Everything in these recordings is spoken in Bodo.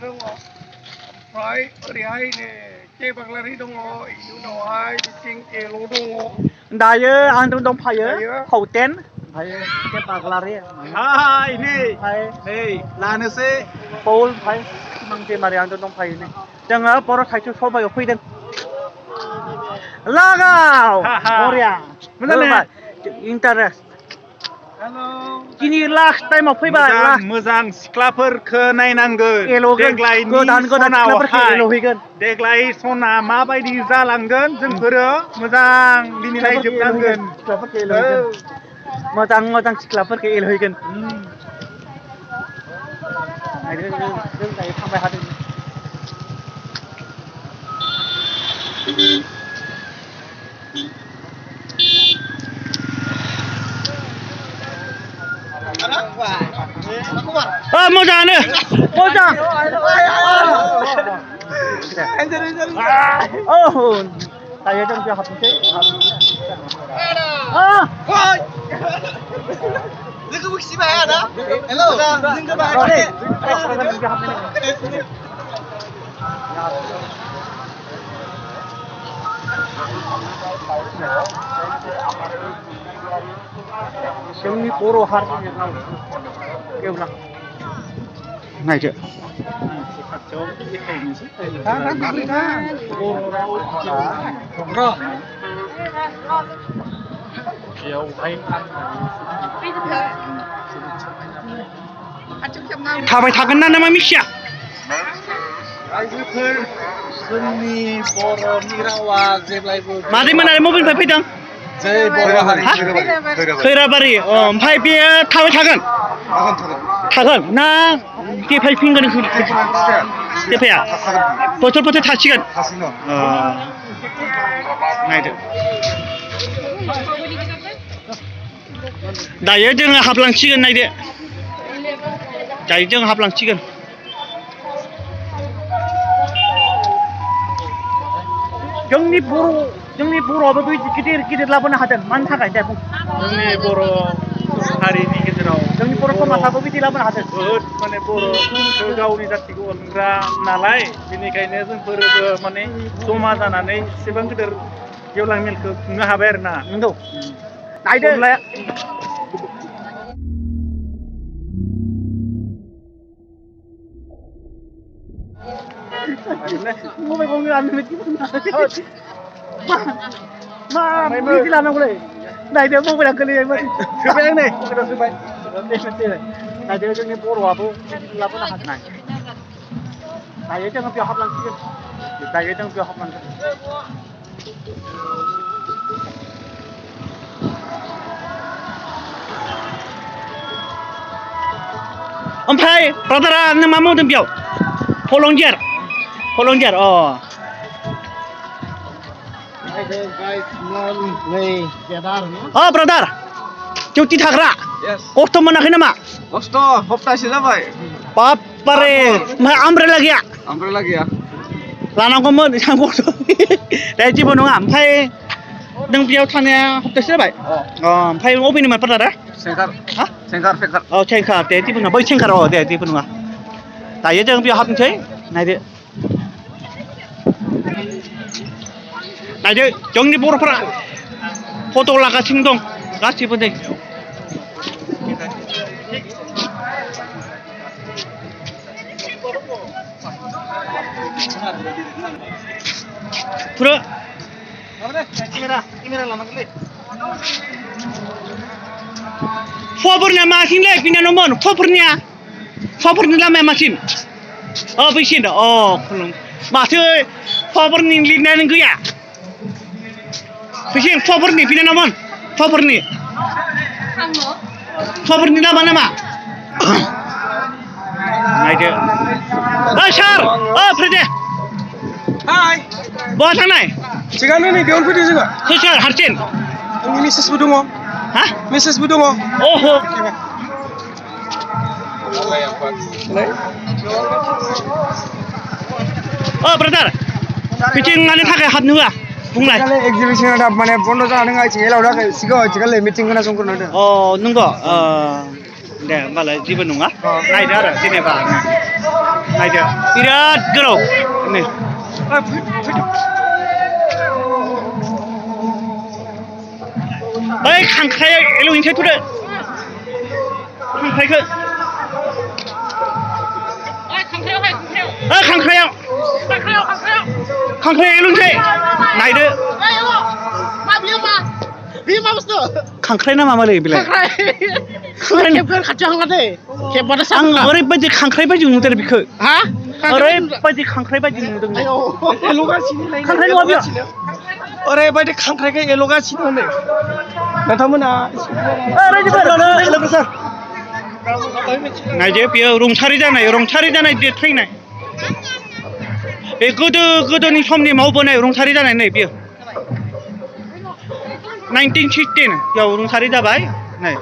dong. Right, oरैहाय नै के बाग्लारि दङ, इनि उनावहाय बिथिं एल' दङ. दायो आंजों दंफायो फाउटेन ओमफ्राय के बाग्लारि हाय नै ओमफ्राय लानोसै. पौल ओमफ्राय सिमां दैमारि आंजों दंफायो नै जोङो बर' साहित्य सभायाव फैदों. लागाव बरिया मोजां इन्टारेस्ट. दिनै लास्ट टाइमाव फैबाय. मोजां सिख्लाफोरखौ नायनांगोन. देग्लाय सना माबायदि जालांगोन जोंफोरो मोजां दिनै नायजोबनांगोन. मोजां मोजां सिख्लाफोरखौ एलहैगोन. जों दायो थांबाय हादों. मोजाङानो मोजां. दायो जों बेयाव हाबनोसै. लोगोबो खिबाय आदा. हेल' जोंबो बाहाय. जोंनि बर' हारिनि राव गेवलां नायदो. थाबाय थागोन ना मा मिथिया? आइजोफोर जोंनि बर'नि रावा जेब्लायबो मादैमोन आरो मबाइलनिफ्राय फैदों? जै बर' हारि खैराबारि. ओमफ्राय बेयो थाबाय थागोन? थागोन ना देफायफिनगोन? देफाया बोथोर बोथोर थासिगोन. नायदो. दायो जोङो हाबलांसिगोन. नायदो दायो जों हाबलांसिगोन. जोंनि बर'आबो गिदिर गिदिर लाबोनो हादों. मानि थाखाय दे बुं? जोंनि बर' हारिनि गेजेराव जोंनि बर' समाजाबो बिदि लाबोनो हादों. बहुद माने बर' गावनि जाथिखौ अनग्रा नालाय बेनिखायनो जोंफोरबो माने जमा जानानै एसेबां गिदिर गेवलां मेलखौ खुंनो हाबाय आरो ना. नंगौ. नायदो. मा बिदि लानांगौलै? नायदो मबाइला गोलैयोमोन. सोबाय आं नै मबाइलाव सोबाय. नायदो जोंनि बर'आबो लाबोनो हादों. दायो जोङो बेयाव हाबलांसिगोन. ओमफ्राय ब्रादारा नों मा मावदों बेयाव? भलन्टियार. ब्रादार डिउटि थाग्रा खस्थ' मोनाखै नामा? खस्थ' हप्तासे जाबाय. बापरे. ओमफ्राय आमब्रेला गैया? आमब्रेला गैया. लानांगौमोन. दे जेबो नङा. ओमफ्राय नों बेयाव थानाया हप्तासे जाबाय? ओमफ्राय अबेनिमोन ब्रादारा? सेंखार. सेंखार. दे जेबो नङा. बै सेंखार. दे जेबो नङा. दायो जों बेयाव हाबनोसै. नायदो जोंनि बर'फोरा फट' लागासिनो दं गासिबो. दे केमेरा लानांगोनलै. फुवाफोरनिया मासिनलै बिनानावमोन. फुवाफोरनि लामाया मासिन. बैसिन. माथो फुवाफोरनि लिरनायानो गैया. फैसिन फुवाफोरनि बिनानावमोन. फुवाफोरनि लामा नायदो. सार फैदे. हाय. बहा थांनाय? थिगानो नै बेयावनो फैदों जोङो. सोर हारसिं? आंनि मिसेसबो दङ. हा? मिसेसबो दङ. ओहो. ब्रादार बिथिं मानि थाखाय हाबनो होआ बुंलाय? एक्जिबिसना माने बन्द जाना दङ. एलाव थाखाय सिगाङाव आथिखालाव मिटिं खोनासंग्रोनो होदों. नंगौ. दे होमबालाय जेबो नङा. नायदो आरो जेनेबा नायदो बिराद गोलाव नै बै खांख्राया एल'इनोसै थुदो खांख्राइखौ खांख्रायाव एल'इनोसै नायदो Dia apa tu? खांख्राइ ना मामालै बेलाय Kepkan kacang ada. Kepkan आं ओरैबायदि खांख्राइ बायदि नुदों बेखौ Hah? ओरैबायदि खांख्राइ बायदि नुदों खांख्राइ नङा बेयो ओरैबायदि खांख्राइखौ एल'गासिनो होनो नोंथांमोना नायदो बेयो रुंसारि जानाय बे थैनाय बे गोदोनि समनि मावबोनाय रुंसारि जानाय नै बेयो 1916 याव रुंसारि जाबाय नै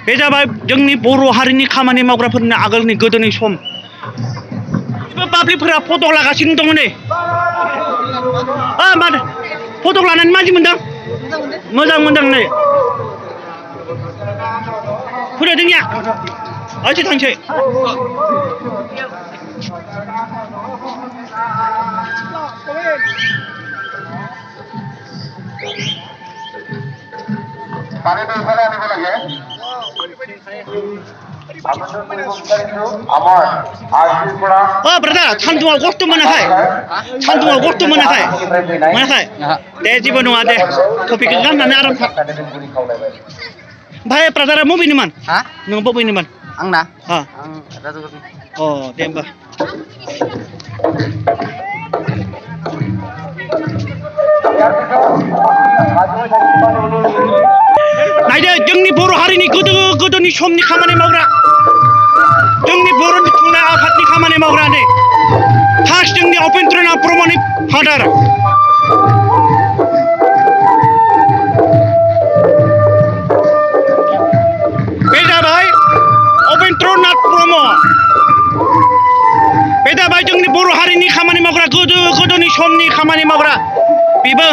बे जाबाय जोंनि बर' हारिनि खामानि मावग्राफोरनि आगोलनि गोदोनि सम बाब्लिफोरा फट' लागासिनो दङ नै मादो फट' लानानै मादि मोनदों मोजां मोनदों नै फैदो जोंनिया ओइथिं थांसै ब्रादार सान्दुङाव खस्थ' मोनाखै दे जेबो नङा दे टपिकखौ गाननानै आराम था ओमफ्राय ब्रादारा बबेनिमोन नों बबेनिमोन Angna. अ दे होमबा नायदो जोंनि बर' हारिनि गोदोनि समनि खामानि मावग्रा जोंनि बर' थुनलाइ आफादनि खामानि मावग्रा नै फार्स्ट जोंनि उपेन्द्रनाथ ब्रह्मनि फादार बे जाबाय उपेन्द्रनाथ ब्रह्म बे जाबाय जोंनि बर' हारिनि खामानि मावग्रा गोदोनि समनि खामानि मावग्रा बेबो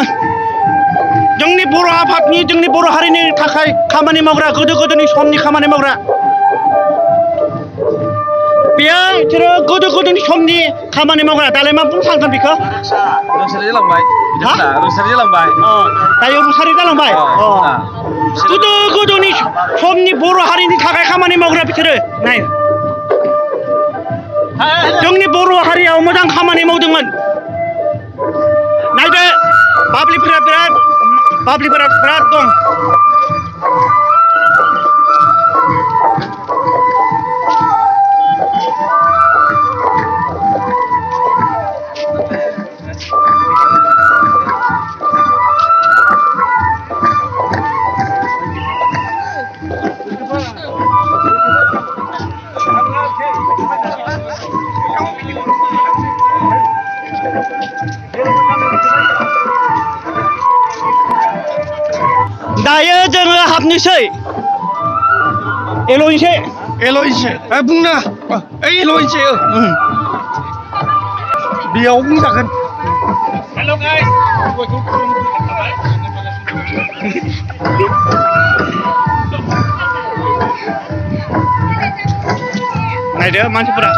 जोंनि बर' आफादनि जोंनि बर' हारिनि थाखाय खामानि मावग्रा गोदोनि समनि खामानि मावग्रा बेयो बिसोरो गोदोनि समनि खामानि मावग्रा दालाय मा बुंनो सानगोन बेखौ रुंसारि जालांबाय दायो रुंसारि जालांबाय गोदोनि समनि बर' हारिनि थाखाय खामानि मावग्रा बिसोरो नाय जोंनि बर' हारियाव मोजां खामानि मावदोंमोन नायदो बाब्लिफोरा बिराद दं दायो जोङो हाबनोसै एल'इनोसै बुंना एल'इनोसै बेयाव बुंजागोन हेल' गाइस नायदो मानसिफोरा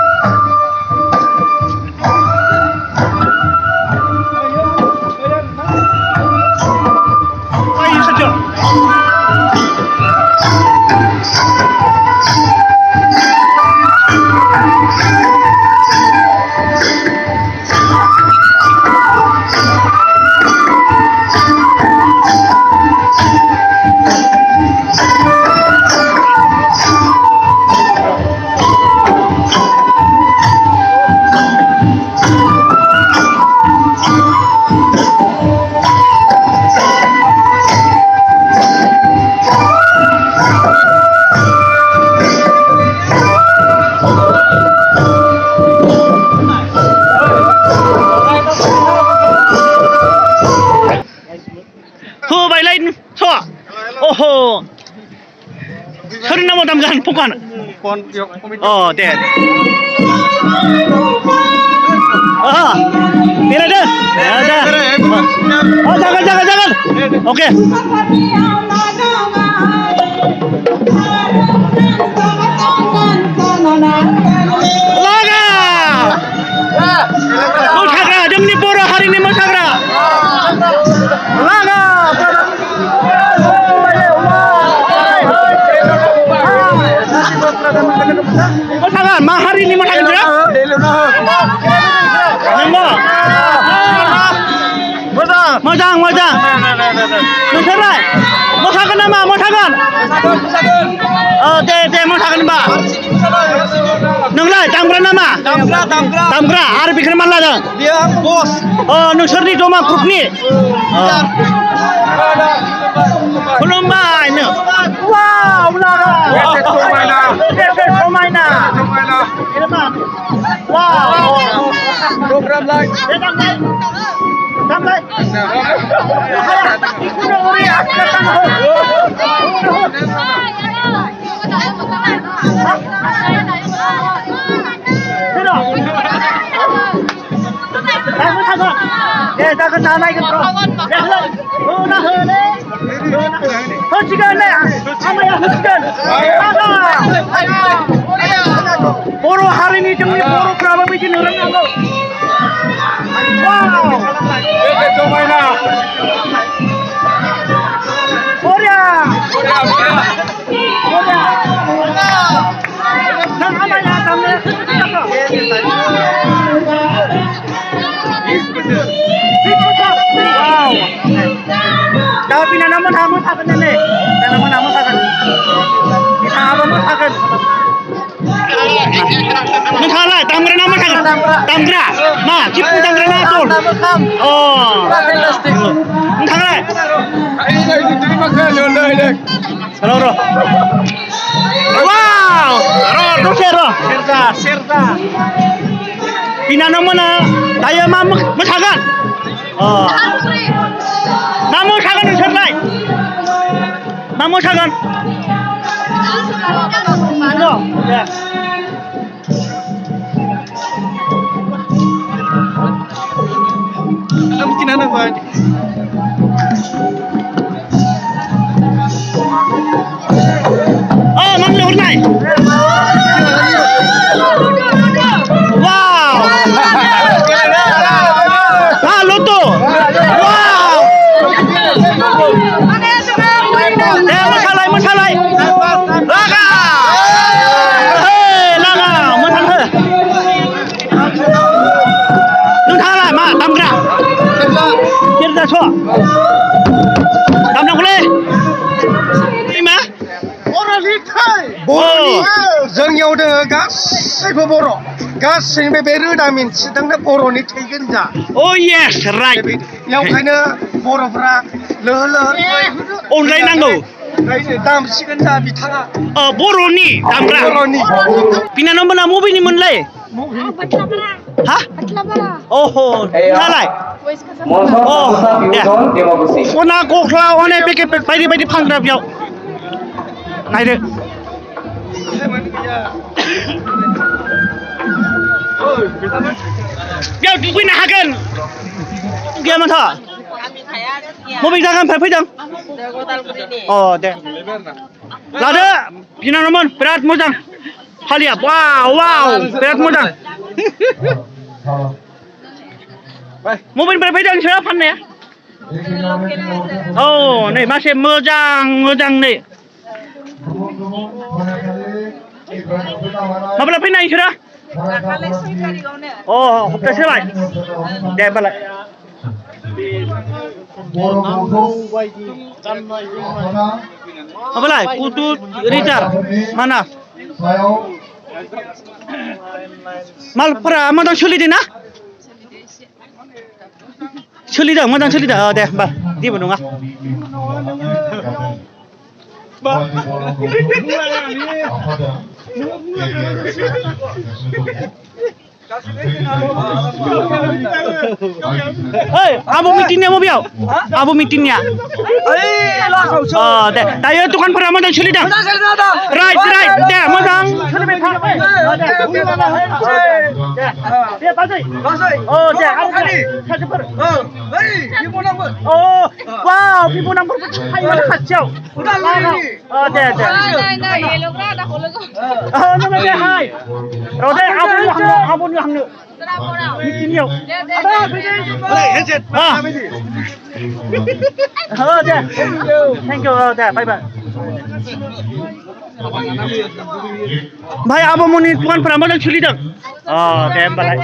ओहो सोरनि नामाव दामजागोन फकान दे बेरायदो जागोन अके मोसागोन मा हारिनि मोसागोन बियो नंगौ मोजां नोंसोरलाय मोसागोन नामा मोसागोन दे मोसागोन होनबा नोंलाय दामग्रा नामा दामग्रा आरो बेखौनो मान लादों नोंसोरनि जमा ग्रुपनि खुलुमबाय नो वाव समायना वाव program lain Sampai. बर' हारिनि जोंनि बर'फ्राबो बिदिनो रोंनांगौ Tapi nana mau takkan nene, nana mau takkan. Kita apa mau takkan? Mengalah, tamgra nama takkan. Tamgra, ma, cipu tamgra nama tuh. Oh, mengalah. Roh. Wow, roh, serta. Pina nama na, daya mam mentakkan. Oh. Namu sagan sertai. Namu sagan. Ano? Ya. Alam kinana ba? Oh, mamlo nai. Wow. Ah, loto. Masalai. Laga. Hei, laga. Masalai. Nunghalai, ma, tamgra. Cerita so. Tamna boleh. Lima. Orang likai. Boroni. Jangan udah gassaiबो बर'. गासैबो बे रोदामिन सिदांनो बर'नि थैगोन जा. Oh yes, right. बेयावखायनो बर'फ्रा लोहो अनलायनांगौ. दामसिगोन जा बिथाङा. बर'नि दामग्रा. बर'नि. बिनानावमोना बबेनिमोनलाय? Hah? Oh, nalai. Oh, ya. Ona gokla, ona bayi panggrab yaw. Naide. Yaw dukuin hagen. Dia mana? Mobil jangan faidan. Oh, deh. Lada, biनानावमोन बिराद मोजां. Halia, wow, बिराद मोजां. Mobil faidan siapa fannya? Oh, nih masih मोजां nih. Masalah pindah sudah? Oh, hafta selai. Deh balik. Apa lagi? Kudu Richard mana? Malpra, mana solidin ah? Solidang, mana solidang? Oh, deh, bal, di mana ah? Hei, abu mitinnya mau biau? Abu mitinnya? Oh, deh. Tayo tukang peramal dan solidang. Right, deh, modang. Dia pasai. Oh, deh. Oh, wow, ibu nombor ayo kacau. Oh, deh. Oh, nama dia hai. Oh, deh, abu yang nu. Mitinnya. Oh, deh. Thank you. Oh, deh. Bye bye. भाई आब'मोननि दखानफोरा मोजां सोलिदों दे होमबालाय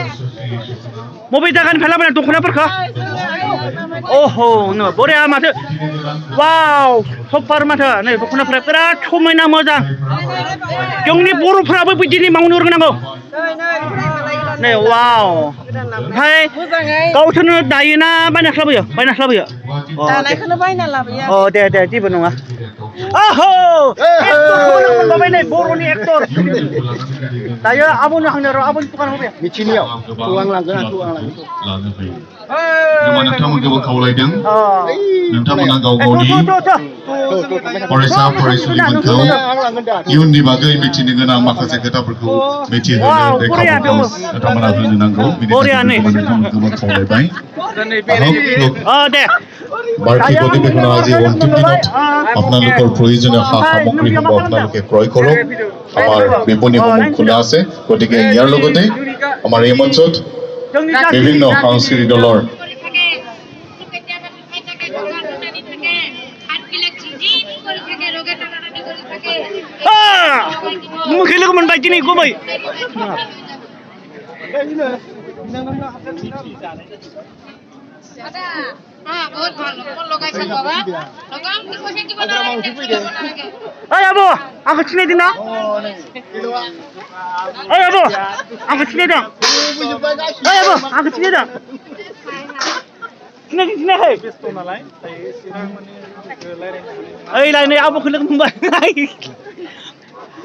बबे जायगानिफ्राय लाबोनाय दख'नाफोरखौ अह' नो बरिया माथो वाव सुपार माथो नै दख'नाफोरा बिराद समायना मोजां जोंनि बर'फ्राबो बिदिनो मावनो रोंनांगौ नै वाव ओमफ्राय गावसोरनो दायोना बायनासो लाबोयो दानायखौनो बायना लाबोयो अ दे जेबो नङा ओहो एक्टरखौनो मोनबाय नै बर'नि एक्टर दायो आब'नो हांनो र' आब'नि दखान होबाय मिथिनियाव आं लांगोन नोंथांमोनखौबो खावलायदों नोंथांमोना गाव गावनि फरायसा फरायसुलिफोरखौ इयुननि बागै मिथिनो गोनां माखासे खोथाफोरखौ मिथिहोनो बे खाबुखौ नोंथांमोना होनो नांगौ बेनिखायनो नोंथांमोनखौबो खावलायबाय দে বাৰ্ষিক অধিৱেশনৰ আজি অন্তিম দিনত আপোনালোকৰ প্ৰয়োজনীয় সা সামগ্ৰীসমূহ আপোনালোকে ক্ৰয় কৰক আমাৰ বিপণীসমূহ খোলা আছে গতিকে ইয়াৰ লগতে আমাৰ এই মঞ্চত বিভিন্ন সাংস্কৃতিক দলৰ মুখে লোক मोनबाय दिनै गुमै বহুত ভালো লগাইছে বাবা লগাম কি কইছে কি বলা ओइ आब' आंखौ सिनायदों ना ओइ आब' आंखौ सिनायदों ओइ आब' आंखौ सिनायदों सिनायाखै बेस्थ' नालाय एसेबां माने रायलायनो ओइ लाय नै आब'खौ लोगो मोनबाय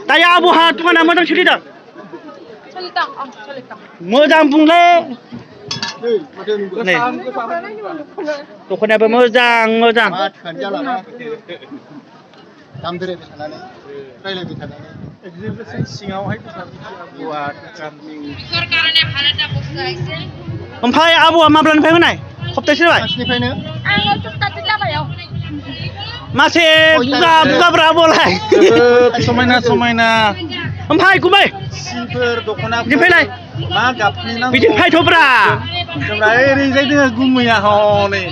दायो आब'हा दखाना मोजां सोलिदों मोजां बुंलै नै दख'नायाबो मोजां एक्जिबिसन सिङावहाय गुवार दखाननि सरकारने भारतआ बस्तु आइसे ओमफ्राय आब'आ माब्लानिफ्राय होनाय सप्तासे जाबाय आङो सप्तासे जाबाय मासे बुगाब्रा आब'लाय समायना ओमफ्राय गुमै सिफोर दख'ना बिदि फैलाय मा गाबनि नांगौ बिदि फायथ'ब्रा जोंना ओरैजाय दोङो गुमैया हनै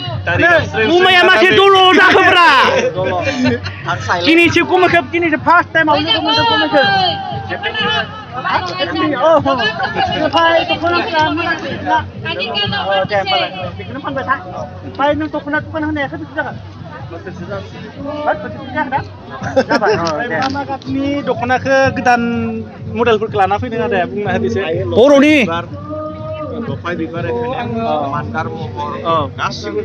गुमैया मासे दल' जाखोब्रा दिनैसो गुमैखौ दिनैसो फार्स्ट टाइमाव लोगो मोनदों गुमैखौ ओमफ्राय दख'नाफोरा मोजां दे होमबालाय बेखौनो फानबाय था ओमफ्राय नों दख'ना दखान होनायासो बेसे जागोन मा गाबनि दख'नाखौ गोदान मडेलफोरखौ लाना फैदों आरो बुंना होदोसै बर'नि मान्दार महर गासिबो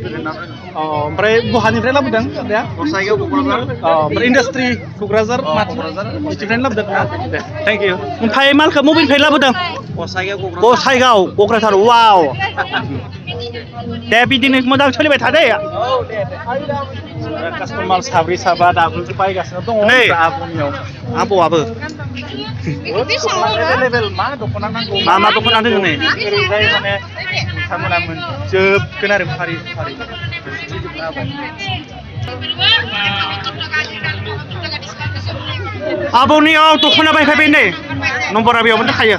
ओमफ्राय बहानिफ्राय लाबोदों ओमफ्राय इन्डास्ट्रि क'क्राझार बिनिफ्रायनो लाबोदों दे थेंक इउ ओमफ्राय मालखौ बबेनिफ्राय लाबोदों गसाइगाव क'क्राझार वाव दे बिदिनो मोजां सोलिबाय थादे कास्टमार साब्रै साबा दाबो बायगासिनो दङ नै आब'नियाव आब'आबो लेभेल मा दख'ना नांगौ मा दख'ना दङ नै ओरैजाय माने बिथांमोना मोनजोबगोन आरो फारि आब'नियाव दख'ना बायफैबाय नै नम्बरा बेयावनो थाखायो